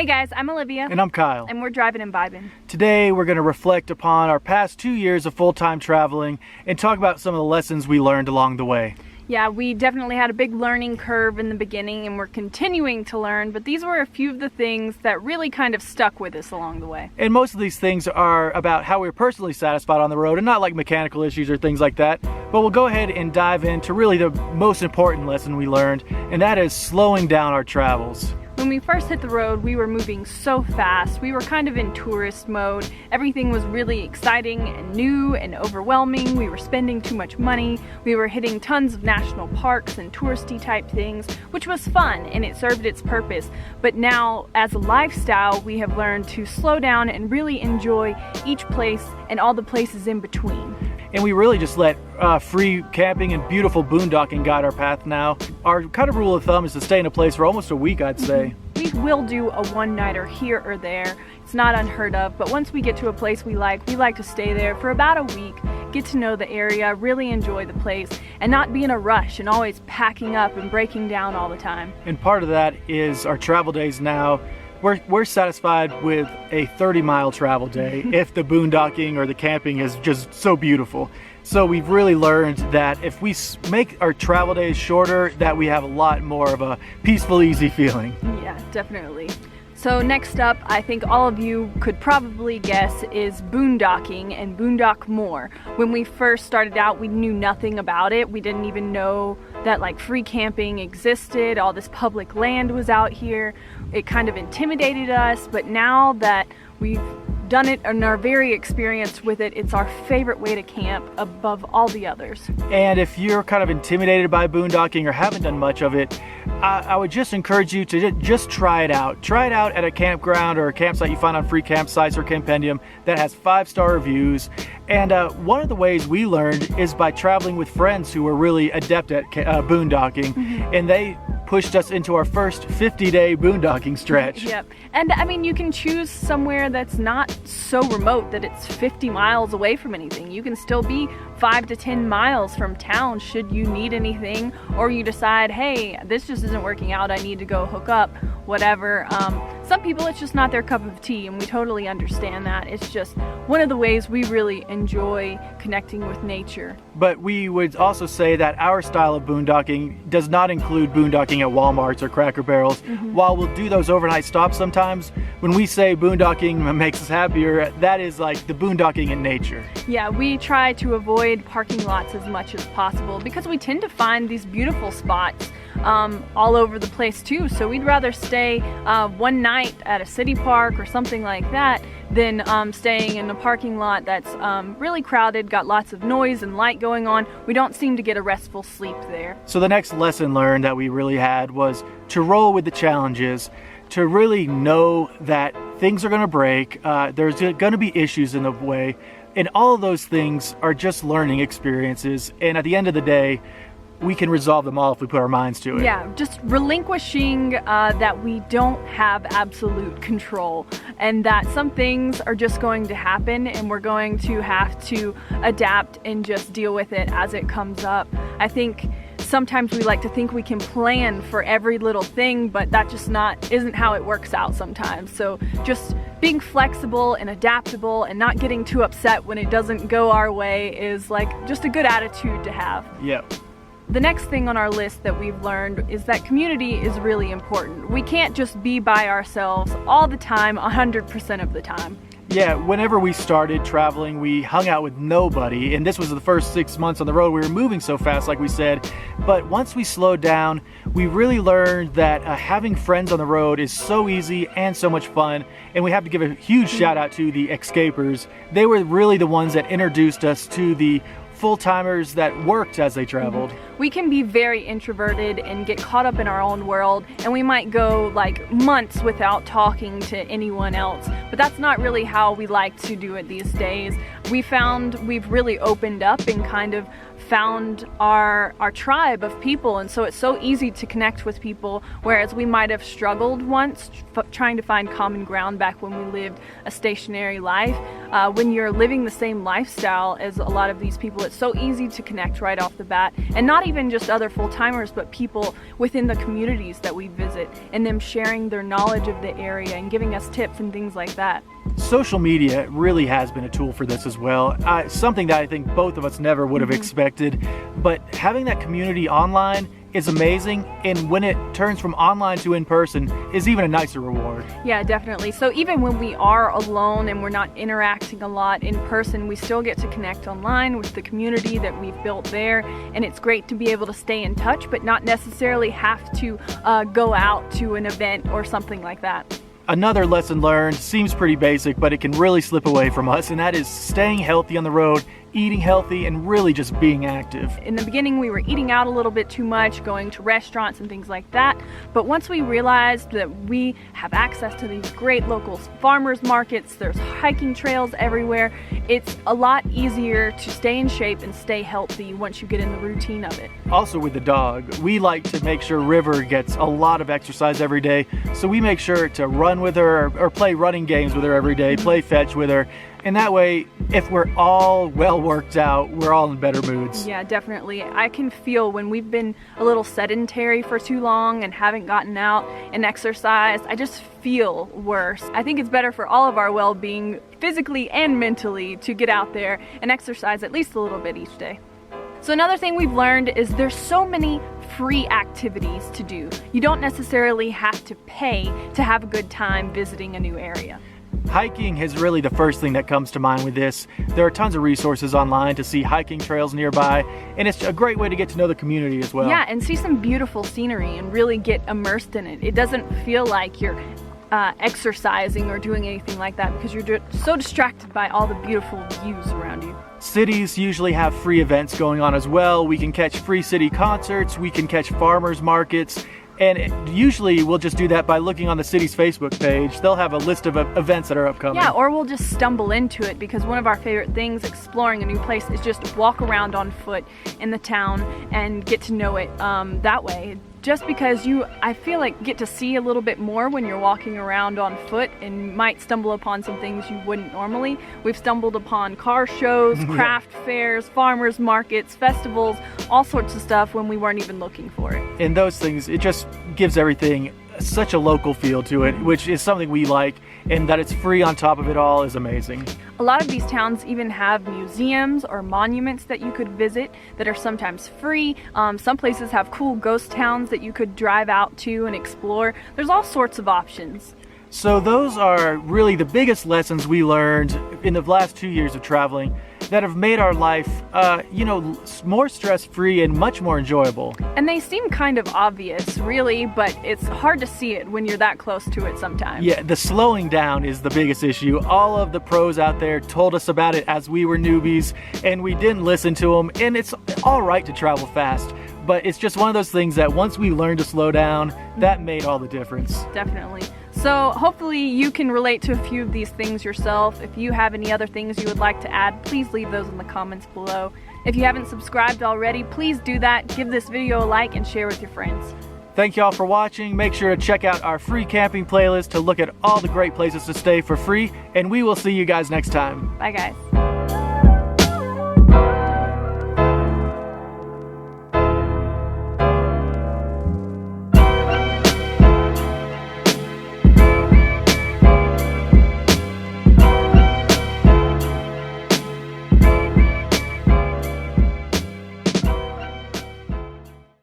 Hey guys, I'm Olivia. And I'm Kyle. And we're driving and vibing. Today we're going to reflect upon our past 2 years of full-time traveling and talk about some of the lessons we learned along the way. Yeah, we definitely had a big learning curve in the beginning and we're continuing to learn, but these were a few of the things that really kind of stuck with us along the way. And most of these things are about how we're personally satisfied on the road and not like mechanical issues or things like that. But we'll go ahead and dive into really the most important lesson we learned, and that is slowing down our travels. When we first hit the road, we were moving so fast. We were kind of in tourist mode. Everything was really exciting and new and overwhelming. We were spending too much money. We were hitting tons of national parks and touristy type things, which was fun and it served its purpose. But now, as a lifestyle, we have learned to slow down and really enjoy each place and all the places in between. And we really just let free camping and beautiful boondocking guide our path now. Our kind of rule of thumb is to stay in a place for almost a week, I'd say. We will do a one-nighter here or there. It's not unheard of, but once we get to a place we like to stay there for about a week, get to know the area, really enjoy the place, and not be in a rush and always packing up and breaking down all the time. And part of that is our travel days now. We're satisfied with a 30-mile travel day if the boondocking or the camping is just so beautiful. So we've really learned that if we make our travel days shorter, that we have a lot more of a peaceful, easy feeling. Yeah, definitely. So next up, I think all of you could probably guess, is boondocking and boondock more. When we first started out, we knew nothing about it. We didn't even know that like free camping existed, all this public land was out here. It kind of intimidated us, but now that we've done it and are very experienced with it, it's our favorite way to camp above all the others. And if you're kind of intimidated by boondocking or haven't done much of it, I would just encourage you to just try it out. Try it out at a campground or a campsite you find on free campsites or Compendium that has 5-star reviews. And one of the ways we learned is by traveling with friends who were really adept at boondocking, and they pushed us into our first 50-day boondocking stretch. Yep. And I mean, you can choose somewhere that's not so remote that it's 50 miles away from anything. You can still be 5 to 10 miles from town should you need anything, or you decide, hey, this just isn't working out, I need to go hook up, whatever. Some people, it's just not their cup of tea, and we totally understand that. It's just one of the ways we really enjoy connecting with nature. But we would also say that our style of boondocking does not include boondocking at Walmarts or Cracker Barrels. While we'll do those overnight stops sometimes, when we say boondocking makes us happier, that is like the boondocking in nature. Yeah, we try to avoid parking lots as much as possible because we tend to find these beautiful spots all over the place too. So we'd rather stay one night at a city park or something like that than staying in a parking lot that's really crowded, got lots of noise and light going on. We don't seem to get a restful sleep there. So the next lesson learned that we really had was to roll with the challenges, to really know that things are going to break, there's going to be issues in the way, and all of those things are just learning experiences, and at the end of the day, we can resolve them all if we put our minds to it. Yeah, just relinquishing that we don't have absolute control, and that some things are just going to happen and we're going to have to adapt and just deal with it as it comes up. I think sometimes we like to think we can plan for every little thing, but that just isn't how it works out sometimes. So just being flexible and adaptable and not getting too upset when it doesn't go our way is like just a good attitude to have. Yep. The next thing on our list that we've learned is that community is really important. We can't just be by ourselves all the time, 100% of the time. Yeah, whenever we started traveling, we hung out with nobody, and this was the first 6 months on the road. We were moving so fast, like we said, but once we slowed down, we really learned that having friends on the road is so easy and so much fun, and we have to give a huge shout out to the Escapers. They were really the ones that introduced us to the full-timers that worked as they traveled. We can be very introverted and get caught up in our own world, and we might go like months without talking to anyone else, but that's not really how we like to do it these days. we found we've really opened up and kind of found our tribe of people, and so it's so easy to connect with people, whereas we might have struggled once trying to find common ground back when we lived a stationary life. When you're living the same lifestyle as a lot of these people, it's so easy to connect right off the bat, and not even just other full-timers, but people within the communities that we visit, and them sharing their knowledge of the area and giving us tips and things like that. Social media really has been a tool for this as well. Something that I think both of us never would have expected, but having that community online is amazing, and when it turns from online to in person is even a nicer reward. Yeah, definitely. So even when we are alone and we're not interacting a lot in person, we still get to connect online with the community that we've built there, and it's great to be able to stay in touch but not necessarily have to go out to an event or something like that. Another lesson learned seems pretty basic, but it can really slip away from us, and that is staying healthy on the road, eating healthy, and really just being active. In the beginning, we were eating out a little bit too much, going to restaurants and things like that, but once we realized that we have access to these great local farmers markets, there's hiking trails everywhere, it's a lot easier to stay in shape and stay healthy once you get in the routine of it. Also with the dog, we like to make sure River gets a lot of exercise every day, so we make sure to run with her or play running games with her every day, play fetch with her. And that way, if we're all well worked out, we're all in better moods. Yeah, definitely. I can feel when we've been a little sedentary for too long and haven't gotten out and exercised, I just feel worse. I think it's better for all of our well-being, physically and mentally, to get out there and exercise at least a little bit each day. So another thing we've learned is there's so many free activities to do. You don't necessarily have to pay to have a good time visiting a new area. Hiking is really the first thing that comes to mind with this. There are tons of resources online to see hiking trails nearby, and it's a great way to get to know the community as well. Yeah, and see some beautiful scenery and really get immersed in it. It doesn't feel like you're exercising or doing anything like that because you're so distracted by all the beautiful views around you. Cities usually have free events going on as well. We can catch free city concerts, we can catch farmers markets, and usually we'll just do that by looking on the city's Facebook page. They'll have a list of events that are upcoming. Yeah, or we'll just stumble into it, because one of our favorite things exploring a new place is just walk around on foot in the town and get to know it that way. Just because I feel like get to see a little bit more when you're walking around on foot and might stumble upon some things you wouldn't normally. We've stumbled upon car shows, craft fairs, farmers markets, festivals, all sorts of stuff when we weren't even looking for it. And those things, it just gives everything such a local feel to it, which is something we like, and that it's free on top of it all is amazing. A lot of these towns even have museums or monuments that you could visit that are sometimes free. Some places have cool ghost towns that you could drive out to and explore. There's all sorts of options. So those are really the biggest lessons we learned in the last 2 years of traveling that have made our life, more stress-free and much more enjoyable. And they seem kind of obvious, really, but it's hard to see it when you're that close to it sometimes. Yeah, the slowing down is the biggest issue. All of the pros out there told us about it as we were newbies, and we didn't listen to them, and it's all right to travel fast. But it's just one of those things that once we learned to slow down, that made all the difference. Definitely. So hopefully you can relate to a few of these things yourself. If you have any other things you would like to add, please leave those in the comments below. If you haven't subscribed already, please do that. Give this video a like and share with your friends. Thank y'all for watching. Make sure to check out our free camping playlist to look at all the great places to stay for free, and we will see you guys next time. Bye guys.